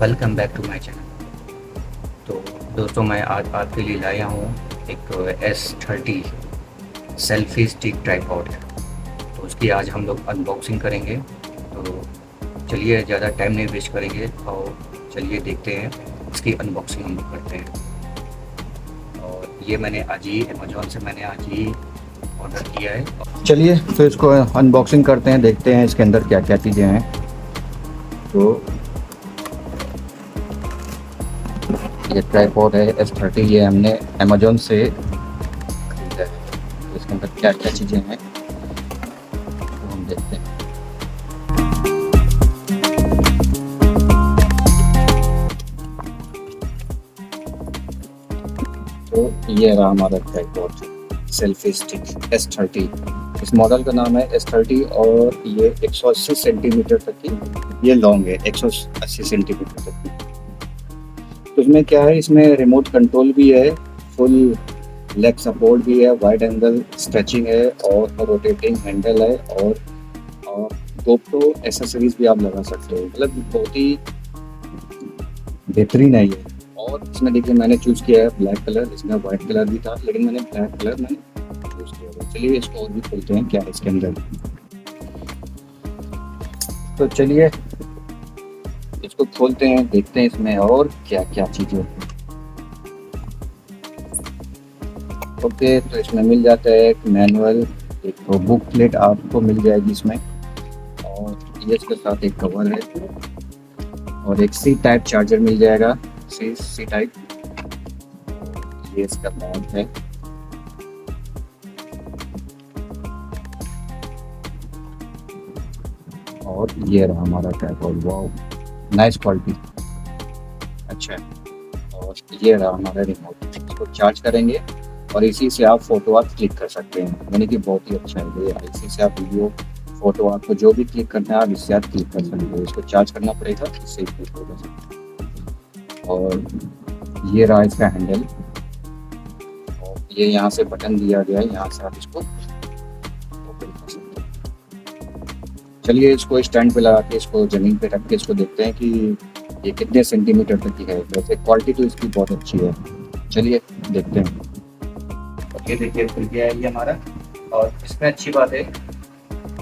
Welcome back to my channel. तो दोस्तों, मैं आज आपके लिए लाया हूँ एक S30 सेल्फी स्टिक ट्राइपॉड। तो उसकी आज हम लोग अनबॉक्सिंग करेंगे। तो चलिए ज़्यादा टाइम नहीं वेस्ट करेंगे और चलिए देखते हैं, इसकी अनबॉक्सिंग हम लोग करते हैं। और ये मैंने आज ही अमेज़ॉन से आज ही ऑर्डर किया है। चलिए फिर इसको अनबॉक्सिंग करते हैं, देखते हैं इसके अंदर क्या क्या चीज़ें हैं। तो ये ट्राइपॉड है S30, ये हमने अमेज़ॉन से खरीदा है। इसके अंदर क्या क्या चीज़ें हैं तो हम देखते हैं। तो ये रहा हमारा ट्राइपॉड सेल्फी स्टिक S30। इस मॉडल का नाम है S30 और ये 180 सेंटीमीटर तक की ये लॉन्ग है, 180 सेंटीमीटर तक की। तो इसमें क्या है, इसमें रिमोट कंट्रोल भी है, फुल लेग सपोर्ट भी है, वाइड एंगल स्ट्रेचिंग है और रोटेटिंग हैंडल है और GoPro एसेसरीज भी आप लगा सकते हो। मतलब बहुत ही बेहतरीन है ये। और इसमें देखिए मैंने चूज़ किया है ब्लैक कलर, इसमें वाइट कलर भी था लेकिन मैंने ब्लैक कलर चूज़ किया। चलिए इसको और भी खोलते हैं क्या है इसके अंदर। तो चलिए इसको खोलते हैं, देखते हैं इसमें और क्या क्या चीज़ें। ओके, तो इसमें मिल जाता है एक मैनुअल, एक तो बुक प्लेट आपको मिल जाएगी इसमें, और ये इसके साथ एक कवर है और एक C टाइप चार्जर मिल जाएगा, C टाइप। ये इसका बैग है और ये रहा हमारा ट्राइपॉड। वाओ, नाइस क्वालिटी, अच्छा है। और ये रहा हमारा रिमोट, इसको चार्ज करेंगे और इसी से आप फोटो आप क्लिक कर सकते हैं, यानी कि बहुत ही अच्छा है ये। इसी से आप वीडियो फोटो आपको जो भी क्लिक करना है आप इससे आप क्लिक कर सकते हो। इसको चार्ज करना पड़ेगा, इससे क्लिक होगा। और ये रहा इसका हैंडल और ये यहाँ से बटन दिया गया है, यहाँ से आप इसको ओपन कर सकते हैं। चलिए इसको स्टैंड पे लगा के इसको ज़मीन पे रख के इसको देखते हैं कि ये कितने सेंटीमीटर तक की है। वैसे क्वालिटी तो इसकी बहुत अच्छी है, चलिए देखते हैं। ये देखिए खुल गया है ये हमारा। और इसमें अच्छी बात है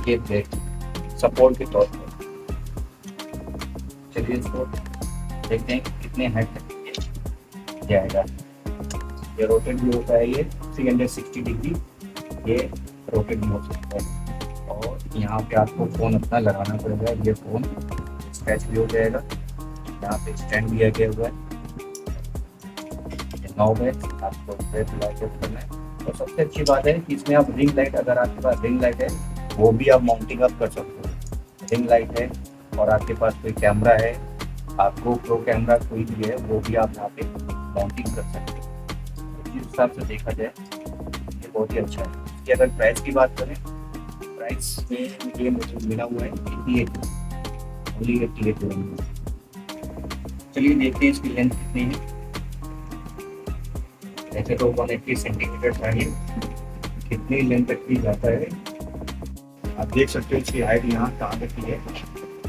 ये ब्रेक सपोर्ट के तौर पर। चलिए इसको देखते हैं कितने हाइट तक जाएगा। ये रोटेट भी होता है, ये 360 डिग्री ये रोटेट भी हो सकता है। और यहाँ पे आपको फ़ोन अपना लगाना पड़ेगा, ये फ़ोन स्क्रैच भी हो जाएगा। यहाँ पे स्टैंड भी आगे हुआ है, नॉब है, आपको करना है। और सबसे अच्छी बात है कि इसमें आप रिंग लाइट, अगर आपके पास रिंग लाइट है वो भी आप माउंटिंग अप कर सकते हो। रिंग लाइट है और आपके पास कोई कैमरा है, आपको प्रो कैमरा कोई भी है वो भी आप यहाँ पे माउंटिंग कर सकते हो। इस हिसाब से देखा जाए ये बहुत ही अच्छा है। इसकी अगर प्राइस की बात करें, प्राइस में ये मुझे मिला हुआ है 88, ओनली 88। चलिए देखते हैं इसकी लेंथ कितनी है। ऐसे तो 180 सेंटीमीटर चाहिए, कितनी लेंथ तक की जाता है आप देख सकते हो। इसकी हाइट यहाँ कहाँ तक की है,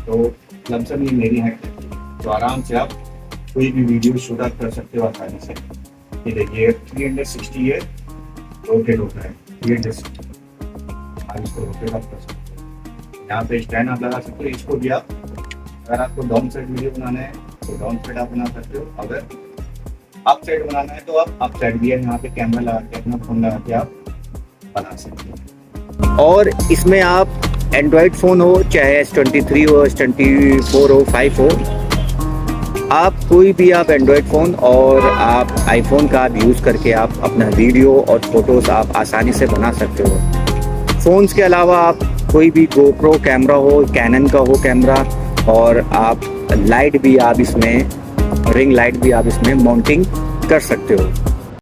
तो लमसम ये मेरी हाइट तक की है। तो आराम से आप कोई भी वीडियो शूट आउट कर सकते हो आसानी से। ये देखिए 360 है, रोटेट होता है 360, आप इसको रोटेट आप कर सकते हो। यहाँ पे स्टैंड आप लगा सकते हो। इसको भी आप, अगर आपको डाउन साइड वीडियो बनाना है तो डाउन साइड आप बना सकते हो, अगर अप साइड बनाना है तो आप अप साइड भी है, यहाँ पे कैमरा लगा के अपना फोन लगा के आप बना सकते हो। और इसमें आप एंड्रॉयड फ़ोन हो, चाहे S23 हो, S24 हो, 5 हो, आप कोई भी आप एंड्रॉयड फ़ोन और आप आईफोन का आप यूज़ करके आप अपना वीडियो और फोटोज़ आप आसानी से बना सकते हो। फ़ोन्स के अलावा आप कोई भी GoPro कैमरा हो, कैनन का हो कैमरा, और आप लाइट भी आप इसमें, रिंग लाइट भी आप इसमें माउंटिंग कर सकते हो।